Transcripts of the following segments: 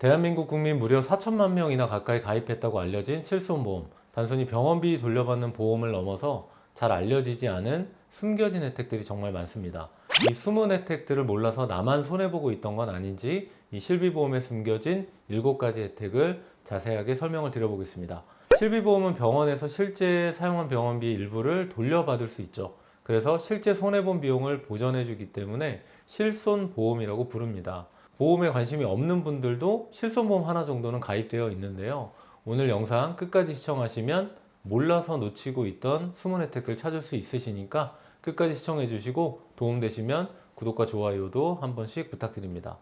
대한민국 국민 무려 4천만 명이나 가까이 가입했다고 알려진 실손보험. 단순히 병원비 돌려받는 보험을 넘어서 잘 알려지지 않은 숨겨진 혜택들이 정말 많습니다. 이 숨은 혜택들을 몰라서 나만 손해보고 있던 건 아닌지 이 실비보험에 숨겨진 7가지 혜택을 자세하게 설명을 드려보겠습니다. 실비보험은 병원에서 실제 사용한 병원비의 일부를 돌려받을 수 있죠. 그래서 실제 손해본 비용을 보전해주기 때문에 실손보험이라고 부릅니다. 보험에 관심이 없는 분들도 실손보험 하나 정도는 가입되어 있는데요. 오늘 영상 끝까지 시청하시면 몰라서 놓치고 있던 숨은 혜택을 찾을 수 있으시니까 끝까지 시청해 주시고 도움되시면 구독과 좋아요도 한 번씩 부탁드립니다.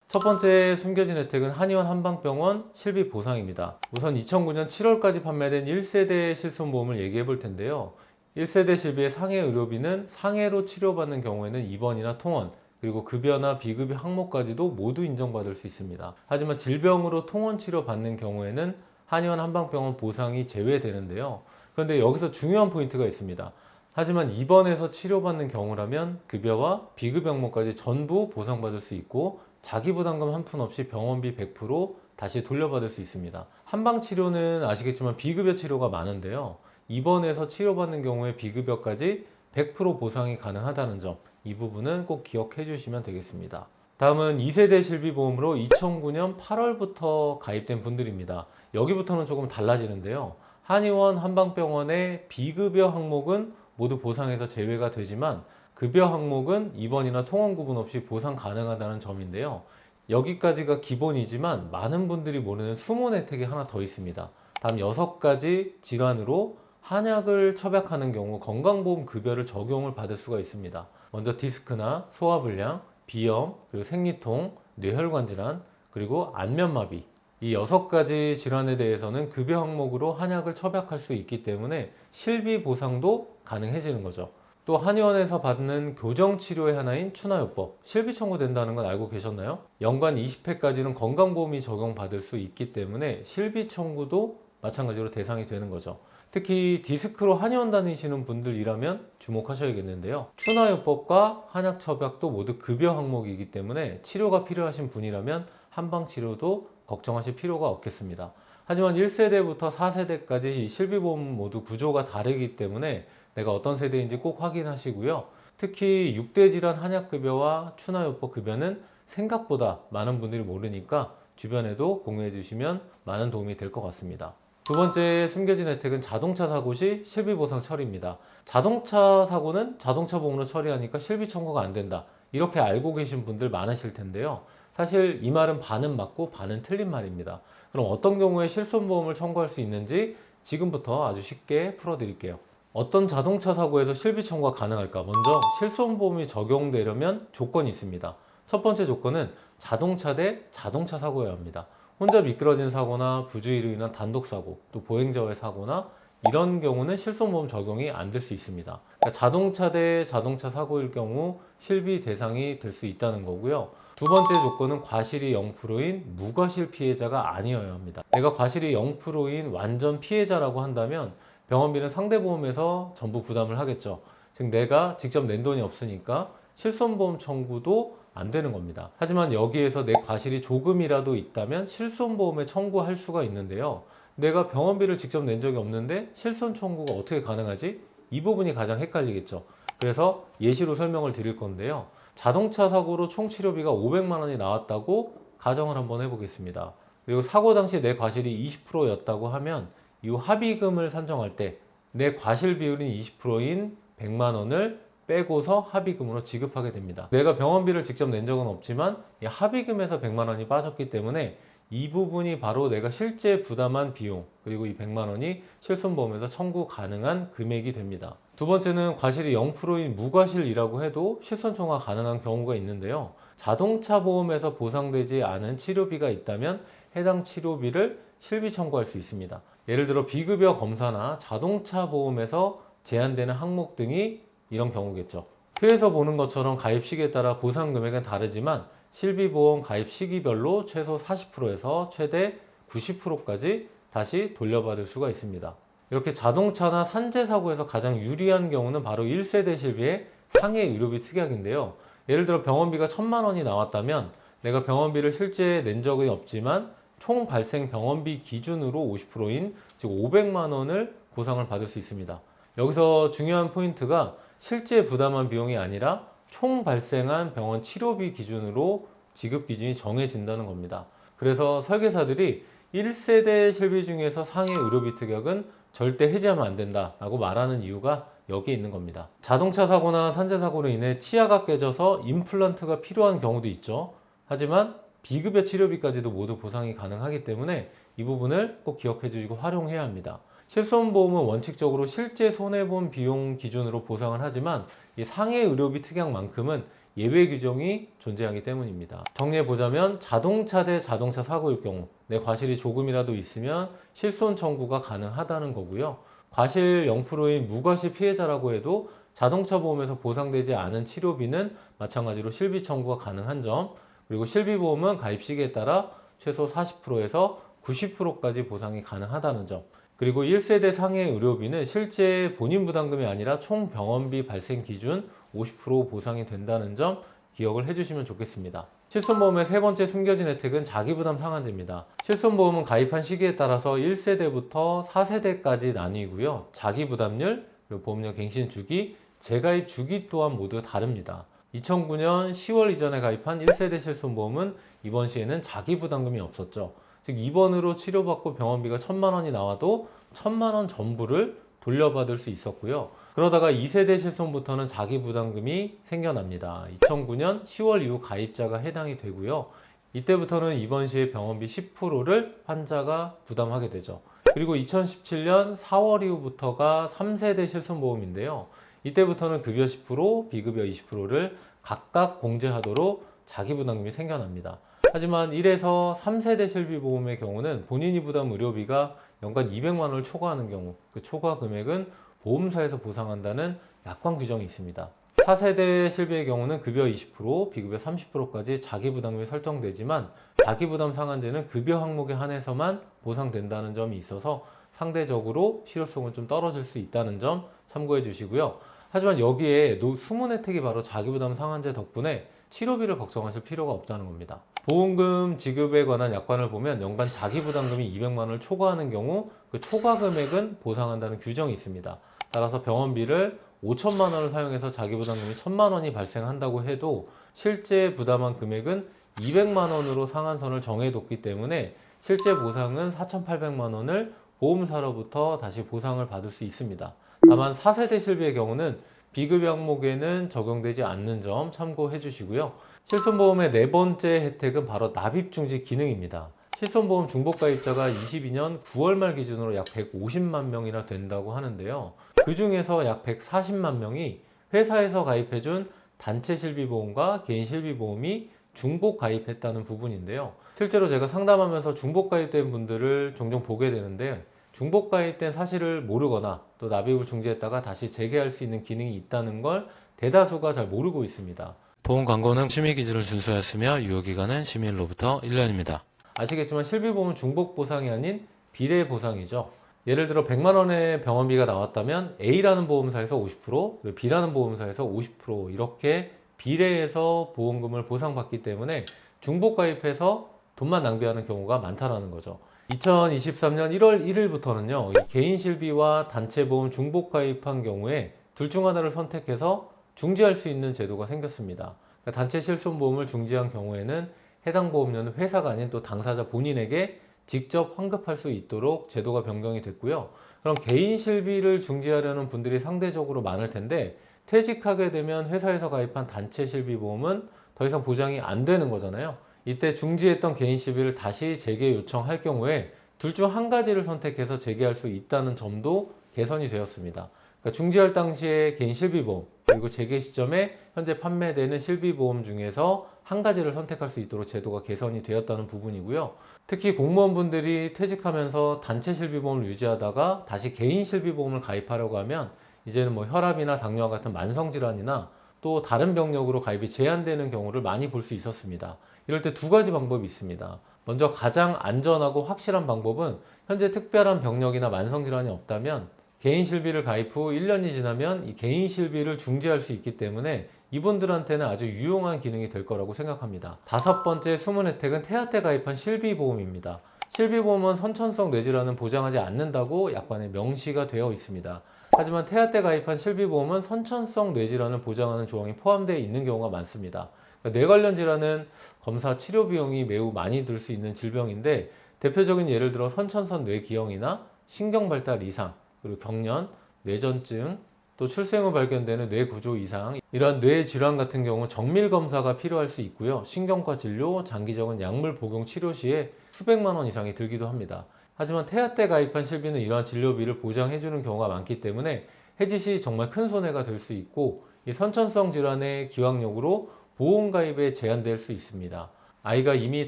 첫 번째 숨겨진 혜택은 한의원 한방병원 실비보상입니다. 우선 2009년 7월까지 판매된 1세대 실손보험을 얘기해 볼 텐데요. 1세대 실비의 상해 의료비는 상해로 치료받는 경우에는 입원이나 통원, 그리고 급여나 비급여 항목까지도 모두 인정받을 수 있습니다. 하지만 질병으로 통원 치료 받는 경우에는 한의원 한방병원 보상이 제외되는데요. 그런데 여기서 중요한 포인트가 있습니다. 하지만 입원해서 치료받는 경우라면 급여와 비급여 항목까지 전부 보상받을 수 있고 자기부담금 한 푼 없이 병원비 100% 다시 돌려받을 수 있습니다. 한방치료는 아시겠지만 비급여 치료가 많은데요. 입원해서 치료받는 경우에 비급여까지 100% 보상이 가능하다는 점, 이 부분은 꼭 기억해 주시면 되겠습니다. 다음은 2세대 실비보험으로 2009년 8월부터 가입된 분들입니다. 여기부터는 조금 달라지는데요. 한의원 한방병원의 비급여 항목은 모두 보상에서 제외가 되지만 급여 항목은 입원이나 통원 구분 없이 보상 가능하다는 점인데요. 여기까지가 기본이지만 많은 분들이 모르는 숨은 혜택이 하나 더 있습니다. 다음 6가지 질환으로 한약을 처방하는 경우 건강보험 급여를 적용을 받을 수가 있습니다. 먼저 디스크나 소화불량, 비염, 그리고 생리통, 뇌혈관 질환, 그리고 안면마비, 이 6가지 질환에 대해서는 급여 항목으로 한약을 처방할 수 있기 때문에 실비 보상도 가능해지는 거죠. 또 한의원에서 받는 교정치료의 하나인 추나요법, 실비 청구된다는 건 알고 계셨나요? 연간 20회까지는 건강보험이 적용받을 수 있기 때문에 실비 청구도 마찬가지로 대상이 되는 거죠. 특히 디스크로 한의원 다니시는 분들이라면 주목하셔야겠는데요. 추나요법과 한약 처방도 모두 급여 항목이기 때문에 치료가 필요하신 분이라면 한방치료도 걱정하실 필요가 없겠습니다. 하지만 1세대부터 4세대까지 이 실비보험 모두 구조가 다르기 때문에 내가 어떤 세대인지 꼭 확인하시고요. 특히 6대 질환 한약급여와 추나요법 급여는 생각보다 많은 분들이 모르니까 주변에도 공유해 주시면 많은 도움이 될 것 같습니다. 두 번째 숨겨진 혜택은 자동차 사고 시 실비보상 처리입니다. 자동차 사고는 자동차 보험으로 처리하니까 실비 청구가 안 된다. 이렇게 알고 계신 분들 많으실 텐데요. 사실 이 말은 반은 맞고 반은 틀린 말입니다. 그럼 어떤 경우에 실손보험을 청구할 수 있는지 지금부터 아주 쉽게 풀어드릴게요. 어떤 자동차 사고에서 실비 청구가 가능할까? 먼저 실손보험이 적용되려면 조건이 있습니다. 첫 번째 조건은 자동차 대 자동차 사고여야 합니다. 혼자 미끄러진 사고나 부주의로 인한 단독사고, 또 보행자의 사고나 이런 경우는 실손보험 적용이 안 될 수 있습니다. 그러니까 자동차 대 자동차 사고일 경우 실비 대상이 될 수 있다는 거고요. 두 번째 조건은 과실이 0%인 무과실 피해자가 아니어야 합니다. 내가 과실이 0%인 완전 피해자라고 한다면 병원비는 상대보험에서 전부 부담을 하겠죠. 즉 내가 직접 낸 돈이 없으니까 실손보험 청구도 안 되는 겁니다. 하지만 여기에서 내 과실이 조금이라도 있다면 실손보험에 청구할 수가 있는데요. 내가 병원비를 직접 낸 적이 없는데 실손 청구가 어떻게 가능하지? 이 부분이 가장 헷갈리겠죠. 그래서 예시로 설명을 드릴 건데요. 자동차 사고로 총 치료비가 500만 원이 나왔다고 가정을 한번 해보겠습니다. 그리고 사고 당시 내 과실이 20%였다고 하면 이후 합의금을 산정할 때 내 과실 비율인 20%인 100만 원을 빼고서 합의금으로 지급하게 됩니다. 내가 병원비를 직접 낸 적은 없지만 이 합의금에서 100만 원이 빠졌기 때문에 이 부분이 바로 내가 실제 부담한 비용, 그리고 이 100만 원이 실손보험에서 청구 가능한 금액이 됩니다. 두 번째는 과실이 0%인 무과실이라고 해도 실손 청구가 가능한 경우가 있는데요. 자동차 보험에서 보상되지 않은 치료비가 있다면 해당 치료비를 실비 청구할 수 있습니다. 예를 들어 비급여 검사나 자동차 보험에서 제한되는 항목 등이 이런 경우겠죠. 표에서 보는 것처럼 가입 시기에 따라 보상 금액은 다르지만 실비보험 가입 시기별로 최소 40%에서 최대 90%까지 다시 돌려받을 수가 있습니다. 이렇게 자동차나 산재 사고에서 가장 유리한 경우는 바로 1세대 실비의 상해 의료비 특약인데요. 예를 들어 병원비가 1,000만 원이 나왔다면 내가 병원비를 실제 낸 적은 없지만 총 발생 병원비 기준으로 50%인 즉 500만 원을 보상을 받을 수 있습니다. 여기서 중요한 포인트가 실제 부담한 비용이 아니라 총 발생한 병원 치료비 기준으로 지급 기준이 정해진다는 겁니다. 그래서 설계사들이 1세대 실비 중에서 상해 의료비 특약은 절대 해지하면 안 된다라고 말하는 이유가 여기에 있는 겁니다. 자동차 사고나 산재 사고로 인해 치아가 깨져서 임플란트가 필요한 경우도 있죠. 하지만 비급여 치료비까지도 모두 보상이 가능하기 때문에 이 부분을 꼭 기억해 주시고 활용해야 합니다. 실손보험은 원칙적으로 실제 손해본 비용 기준으로 보상을 하지만 이 상해 의료비 특약만큼은 예외 규정이 존재하기 때문입니다. 정리해보자면 자동차 대 자동차 사고일 경우 내 과실이 조금이라도 있으면 실손 청구가 가능하다는 거고요. 과실 0%인 무과실 피해자라고 해도 자동차 보험에서 보상되지 않은 치료비는 마찬가지로 실비 청구가 가능한 점, 그리고 실비보험은 가입 시기에 따라 최소 40%에서 90%까지 보상이 가능하다는 점, 그리고 1세대 상해 의료비는 실제 본인 부담금이 아니라 총 병원비 발생 기준 50% 보상이 된다는 점 기억을 해주시면 좋겠습니다. 실손보험의 세 번째 숨겨진 혜택은 자기부담 상한제입니다. 실손보험은 가입한 시기에 따라서 1세대부터 4세대까지 나뉘고요. 자기부담률, 그리고 보험료 갱신 주기, 재가입 주기 또한 모두 다릅니다. 2009년 10월 이전에 가입한 1세대 실손보험은 이번 시에는 자기부담금이 없었죠. 즉 입원으로 치료받고 병원비가 1,000만 원이 나와도 1,000만 원 전부를 돌려받을 수 있었고요. 그러다가 2세대 실손부터는 자기부담금이 생겨납니다. 2009년 10월 이후 가입자가 해당이 되고요. 이때부터는 입원 시에 병원비 10%를 환자가 부담하게 되죠. 그리고 2017년 4월 이후부터가 3세대 실손보험인데요. 이때부터는 급여 10%, 비급여 20%를 각각 공제하도록 자기부담금이 생겨납니다. 하지만 1에서 3세대 실비보험의 경우는 본인이 부담 의료비가 연간 200만 원을 초과하는 경우 그 초과 금액은 보험사에서 보상한다는 약관 규정이 있습니다. 4세대 실비의 경우는 급여 20%, 비급여 30%까지 자기부담금이 설정되지만 자기부담 상한제는 급여 항목에 한해서만 보상된다는 점이 있어서 상대적으로 실효성은 좀 떨어질 수 있다는 점 참고해 주시고요. 하지만 여기에 숨은 혜택이 바로 자기부담 상한제 덕분에 치료비를 걱정하실 필요가 없다는 겁니다. 보험금 지급에 관한 약관을 보면 연간 자기부담금이 200만 원을 초과하는 경우 그 초과 금액은 보상한다는 규정이 있습니다. 따라서 병원비를 5천만 원을 사용해서 자기부담금이 1,000만 원이 발생한다고 해도 실제 부담한 금액은 200만 원으로 상한선을 정해뒀기 때문에 실제 보상은 4,800만 원을 보험사로부터 다시 보상을 받을 수 있습니다. 다만 4세대 실비의 경우는 비급여 항목에는 적용되지 않는 점 참고해 주시고요. 실손보험의 네 번째 혜택은 바로 납입중지 기능입니다. 실손보험 중복가입자가 22년 9월 말 기준으로 약 150만 명이나 된다고 하는데요. 그 중에서 약 140만 명이 회사에서 가입해준 단체 실비보험과 개인 실비보험이 중복 가입했다는 부분인데요. 실제로 제가 상담하면서 중복 가입된 분들을 종종 보게 되는데 중복 가입된 사실을 모르거나 또 납입을 중지했다가 다시 재개할 수 있는 기능이 있다는 걸 대다수가 잘 모르고 있습니다. 보험 광고는 심의 기준을 준수하였으며 유효기간은 심의일로부터 1년입니다. 아시겠지만 실비보험은 중복 보상이 아닌 비례 보상이죠. 예를 들어 100만 원의 병원비가 나왔다면 A라는 보험사에서 50%, 그리고 B라는 보험사에서 50% 이렇게 비례해서 보험금을 보상받기 때문에 중복 가입해서 돈만 낭비하는 경우가 많다는 거죠. 2023년 1월 1일부터는요, 개인 실비와 단체 보험 중복 가입한 경우에 둘 중 하나를 선택해서 중지할 수 있는 제도가 생겼습니다. 그러니까 단체 실손보험을 중지한 경우에는 해당 보험료는 회사가 아닌 또 당사자 본인에게 직접 환급할 수 있도록 제도가 변경이 됐고요. 그럼 개인 실비를 중지하려는 분들이 상대적으로 많을 텐데 퇴직하게 되면 회사에서 가입한 단체 실비보험은 더 이상 보장이 안 되는 거잖아요. 이때 중지했던 개인 실비를 다시 재개 요청할 경우에 둘 중 한 가지를 선택해서 재개할 수 있다는 점도 개선이 되었습니다. 그러니까 중지할 당시에 개인 실비보험 그리고 재개 시점에 현재 판매되는 실비보험 중에서 한 가지를 선택할 수 있도록 제도가 개선이 되었다는 부분이고요. 특히 공무원분들이 퇴직하면서 단체 실비보험을 유지하다가 다시 개인 실비보험을 가입하려고 하면 이제는 뭐 혈압이나 당뇨와 같은 만성질환이나 또 다른 병력으로 가입이 제한되는 경우를 많이 볼 수 있었습니다. 이럴 때 두 가지 방법이 있습니다. 먼저 가장 안전하고 확실한 방법은 현재 특별한 병력이나 만성질환이 없다면 개인 실비를 가입 후 1년이 지나면 이 개인 실비를 중지할 수 있기 때문에 이분들한테는 아주 유용한 기능이 될 거라고 생각합니다. 다섯 번째 숨은 혜택은 태아 때 가입한 실비보험입니다. 실비보험은 선천성 뇌질환은 보장하지 않는다고 약관에 명시가 되어 있습니다. 하지만 태아 때 가입한 실비보험은 선천성 뇌질환을 보장하는 조항이 포함되어 있는 경우가 많습니다. 그러니까 뇌 관련 질환은 검사 치료 비용이 매우 많이 들 수 있는 질병인데, 대표적인 예를 들어 선천성 뇌기형이나 신경발달 이상, 그리고 경련, 뇌전증, 또 출생 후 발견되는 뇌구조 이상, 이러한 뇌 질환 같은 경우 정밀 검사가 필요할 수 있고요. 신경과 진료, 장기적인 약물 복용 치료 시에 수백만 원 이상이 들기도 합니다. 하지만 태아 때 가입한 실비는 이러한 진료비를 보장해주는 경우가 많기 때문에 해지 시 정말 큰 손해가 될 수 있고, 이 선천성 질환의 기왕력으로 보험 가입에 제한될 수 있습니다. 아이가 이미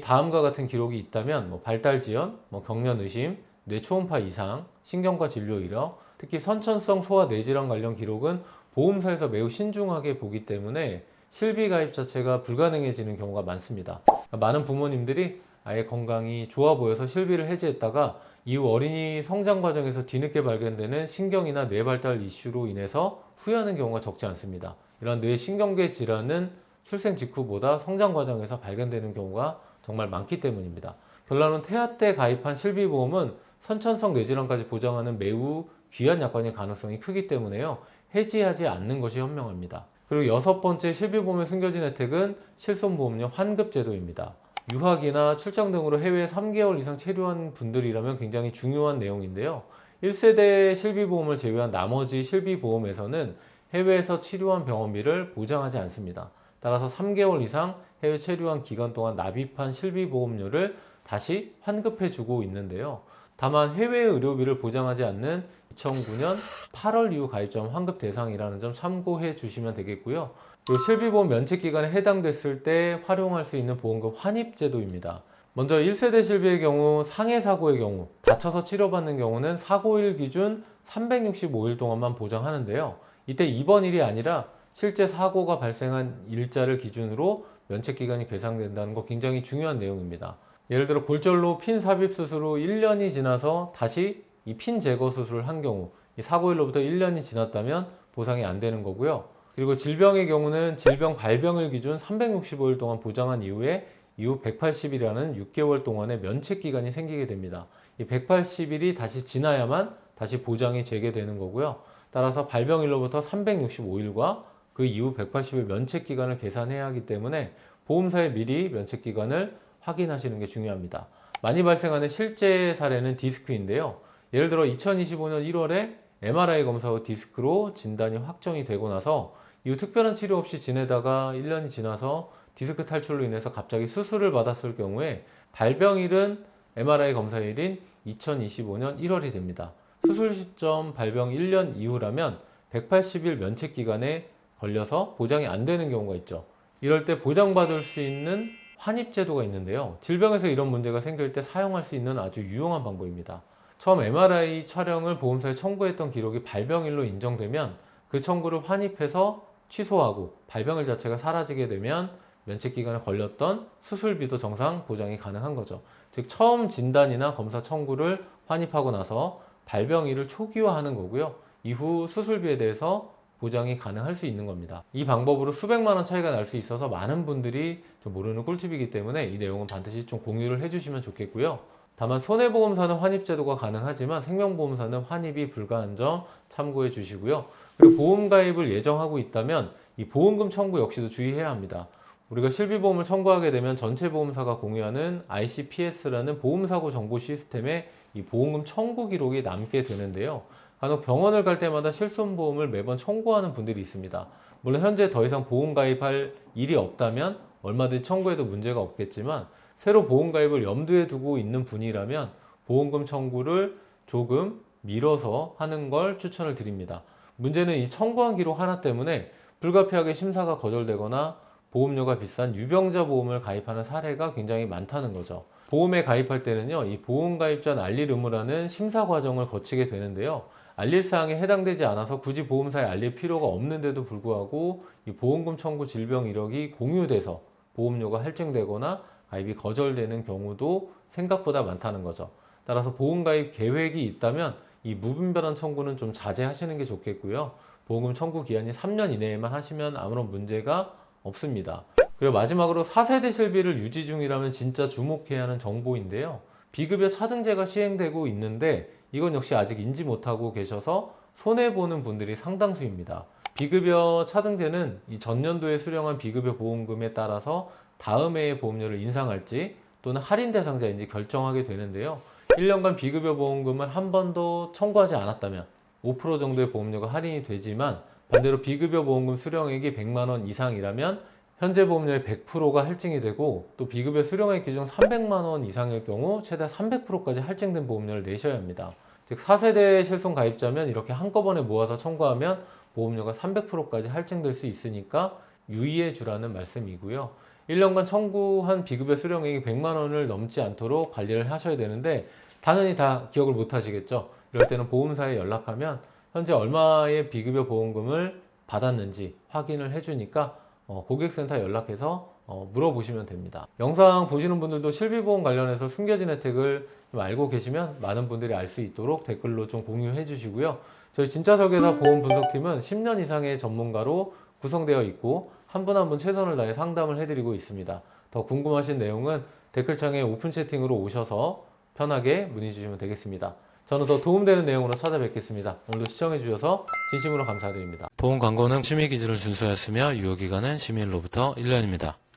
다음과 같은 기록이 있다면 발달 지연, 경련 의심, 뇌 초음파 이상, 신경과 진료 이력, 특히 선천성 소아 뇌질환 관련 기록은 보험사에서 매우 신중하게 보기 때문에 실비 가입 자체가 불가능해지는 경우가 많습니다. 많은 부모님들이 아이의 건강이 좋아 보여서 실비를 해지했다가 이후 어린이 성장 과정에서 뒤늦게 발견되는 신경이나 뇌 발달 이슈로 인해서 후회하는 경우가 적지 않습니다. 이러한 뇌 신경계 질환은 출생 직후보다 성장 과정에서 발견되는 경우가 정말 많기 때문입니다. 결론은 태아 때 가입한 실비보험은 선천성 뇌질환까지 보장하는 매우 귀한 약관일 가능성이 크기 때문에요. 해지하지 않는 것이 현명합니다. 그리고 여섯 번째 실비보험에 숨겨진 혜택은 실손보험료 환급제도입니다. 유학이나 출장 등으로 해외에 3개월 이상 체류한 분들이라면 굉장히 중요한 내용인데요. 1세대 실비보험을 제외한 나머지 실비보험에서는 해외에서 치료한 병원비를 보장하지 않습니다. 따라서 3개월 이상 해외 체류한 기간 동안 납입한 실비보험료를 다시 환급해주고 있는데요. 다만 해외 의료비를 보장하지 않는 2009년 8월 이후 가입자는 환급 대상이라는 점 참고해 주시면 되겠고요. 그리고 실비보험 면책기간에 해당됐을 때 활용할 수 있는 보험금 환입제도입니다. 먼저 1세대 실비의 경우 상해 사고의 경우 다쳐서 치료받는 경우는 사고일 기준 365일 동안만 보장하는데요. 이때 입원일이 아니라 실제 사고가 발생한 일자를 기준으로 면책기간이 계산된다는 거 굉장히 중요한 내용입니다. 예를 들어 골절로 핀 삽입 수술 후 1년이 지나서 다시 이 핀 제거 수술을 한 경우 이 사고일로부터 1년이 지났다면 보상이 안 되는 거고요. 그리고 질병의 경우는 질병 발병일 기준 365일 동안 보장한 이후에 이후 180일이라는 6개월 동안의 면책기간이 생기게 됩니다. 이 180일이 다시 지나야만 다시 보장이 재개되는 거고요. 따라서 발병일로부터 365일과 그 이후 180일 면책기간을 계산해야 하기 때문에 보험사에 미리 면책기간을 확인하시는 게 중요합니다. 많이 발생하는 실제 사례는 디스크인데요. 예를 들어 2025년 1월에 MRI 검사 후 디스크로 진단이 확정이 되고 나서 이후 특별한 치료 없이 지내다가 1년이 지나서 디스크 탈출로 인해서 갑자기 수술을 받았을 경우에 발병일은 MRI 검사일인 2025년 1월이 됩니다. 수술 시점 발병 1년 이후라면 180일 면책 기간에 걸려서 보장이 안 되는 경우가 있죠. 이럴 때 보장받을 수 있는 환입제도가 있는데요. 질병에서 이런 문제가 생길 때 사용할 수 있는 아주 유용한 방법입니다. 처음 MRI 촬영을 보험사에 청구했던 기록이 발병일로 인정되면 그 청구를 환입해서 취소하고 발병일 자체가 사라지게 되면 면책기간에 걸렸던 수술비도 정상 보장이 가능한 거죠. 즉 처음 진단이나 검사 청구를 환입하고 나서 발병일을 초기화하는 거고요. 이후 수술비에 대해서 보장이 가능할 수 있는 겁니다. 이 방법으로 수백만 원 차이가 날 수 있어서 많은 분들이 좀 모르는 꿀팁이기 때문에 이 내용은 반드시 좀 공유를 해주시면 좋겠고요. 다만 손해보험사는 환입제도가 가능하지만 생명보험사는 환입이 불가한 점 참고해 주시고요. 그리고 보험 가입을 예정하고 있다면 이 보험금 청구 역시도 주의해야 합니다. 우리가 실비보험을 청구하게 되면 전체 보험사가 공유하는 ICPS라는 보험사고 정보 시스템에 이 보험금 청구 기록이 남게 되는데요. 간혹 병원을 갈 때마다 실손보험을 매번 청구하는 분들이 있습니다. 물론 현재 더 이상 보험 가입할 일이 없다면 얼마든지 청구해도 문제가 없겠지만 새로 보험 가입을 염두에 두고 있는 분이라면 보험금 청구를 조금 미뤄서 하는 걸 추천을 드립니다. 문제는 이 청구한 기록 하나 때문에 불가피하게 심사가 거절되거나 보험료가 비싼 유병자 보험을 가입하는 사례가 굉장히 많다는 거죠. 보험에 가입할 때는요, 이 보험 가입자 알릴 의무라는 심사 과정을 거치게 되는데요. 알릴 사항에 해당되지 않아서 굳이 보험사에 알릴 필요가 없는데도 불구하고 이 보험금 청구 질병 이력이 공유돼서 보험료가 할증되거나 가입이 거절되는 경우도 생각보다 많다는 거죠. 따라서 보험 가입 계획이 있다면 이 무분별한 청구는 좀 자제하시는 게 좋겠고요. 보험금 청구 기한이 3년 이내에만 하시면 아무런 문제가 없습니다. 그리고 마지막으로 4세대 실비를 유지 중이라면 진짜 주목해야 하는 정보인데요. 비급여 차등제가 시행되고 있는데 이건 역시 아직 인지 못하고 계셔서 손해보는 분들이 상당수입니다. 비급여 차등제는 이 전년도에 수령한 비급여 보험금에 따라서 다음 해의 보험료를 인상할지 또는 할인 대상자인지 결정하게 되는데요. 1년간 비급여 보험금을 한 번도 청구하지 않았다면 5% 정도의 보험료가 할인이 되지만 반대로 비급여 보험금 수령액이 100만 원 이상이라면 현재 보험료의 100%가 할증이 되고 또 비급여 수령액 기준 300만 원 이상일 경우 최대 300%까지 할증된 보험료를 내셔야 합니다. 즉 4세대 실손 가입자면 이렇게 한꺼번에 모아서 청구하면 보험료가 300%까지 할증될 수 있으니까 유의해 주라는 말씀이고요. 1년간 청구한 비급여 수령액이 100만 원을 넘지 않도록 관리를 하셔야 되는데 당연히 다 기억을 못 하시겠죠. 이럴 때는 보험사에 연락하면 현재 얼마의 비급여 보험금을 받았는지 확인을 해주니까 고객센터 연락해서 물어보시면 됩니다. 영상 보시는 분들도 실비보험 관련해서 숨겨진 혜택을 좀 알고 계시면 많은 분들이 알 수 있도록 댓글로 좀 공유해 주시고요. 저희 진짜설계사 보험 분석팀은 10년 이상의 전문가로 구성되어 있고 한 분 한 분 최선을 다해 상담을 해드리고 있습니다. 더 궁금하신 내용은 댓글창에 오픈 채팅으로 오셔서 편하게 문의 주시면 되겠습니다. 저는 더 도움되는 내용으로 찾아뵙겠습니다. 오늘도 시청해주셔서 진심으로 감사드립니다. 보험 광고는 취미 기준을 준수하였으며 유효기간은 시민으로부터 1년입니다.